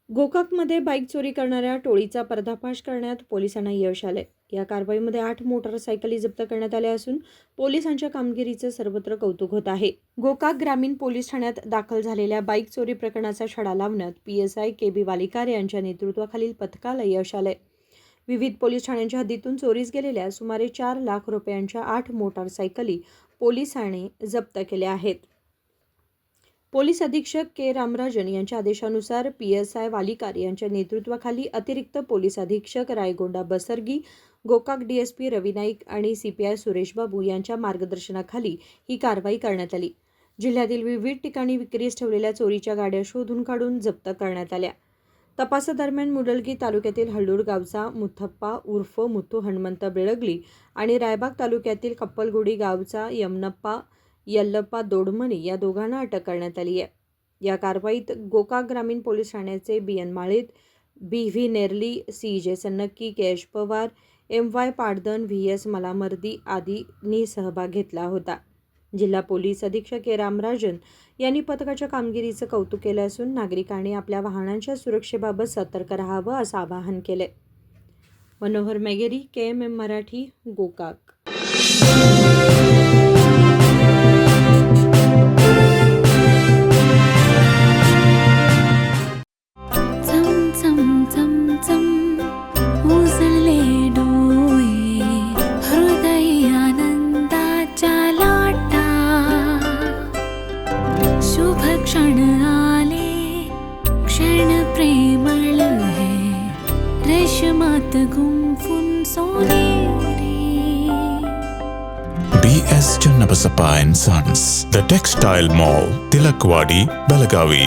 गोकाकमध्ये bike चोरी करणाऱ्या टोळीचा पर्दाफाश करण्यात पोलिसांना यश आले। या कारवाईमध्ये 8 मोटारसायकली जप्त करण्यात आल्या असून पोलिसांच्या कामगिरीचं सर्वत्र कौतुक होत आहे। गोकाक ग्रामीण पोलीस ठाण्यात दाखल झालेल्या बाईक चोरी प्रकरणाचा छडा लावण्यात PSI KB वालीकार यांच्या नेतृत्वाखालील पथकाला यश आले। विविध पोलीस ठाण्यांच्या हद्दीतून चोरीस गेलेल्या सुमारे 4 लाख रुपयांच्या 8 मोटारसायकली पोलिसांनी जप्त केल्या आहेत। पोलीस अधीक्षक के रामराजन यांच्या आदेशानुसार PSI वालीकार यांच्या नेतृत्वाखाली अतिरिक्त पोलीस अधीक्षक रायगोंडा बसरगी, गोकाक DSP रवी नाईक आणि CPI सुरेश बाबू यांच्या मार्गदर्शनाखाली ही कारवाई करण्यात आली। जिल्ह्यातील विविध ठिकाणी विक्रीस ठेवलेल्या चोरीच्या गाड्या शोधून काढून जप्त करण्यात आल्या। तपासादरम्यान मुडलगी तालुक्यातील हळदूर गावचा मुथप्पा उर्फ मुथू हनुमंत बेळगली आणि रायबाग तालुक्यातील कप्पलगुडी गावचा यमनप्पा यल्लप्पा दोडमणी या दोघांना अटक करण्यात आली आहे। या कारवाईत गोकाक ग्रामीण पोलीस ठाण्याचे BN माळीत, BV Nerli, CJ सन्नक्की, KH Pawar, MY पाडदन, VS मलामर्दी आदींनी सहभाग घेतला होता। जिल्हा पोलीस अधीक्षक के रामराजन यांनी पथकाच्या कामगिरीचं कौतुक केलं असून नागरिकांनी आपल्या वाहनांच्या सुरक्षेबाबत सतर्क राहावं असं आवाहन केले। मनोहर मेगेरी, KMM मराठी, गोकाक। क्षण आले क्षण प्रेमळ है रेशमात गुंफून सोनेरी। BS Channabasappa and Sons, The Textile Mall, Tilakvadi, Belagavi.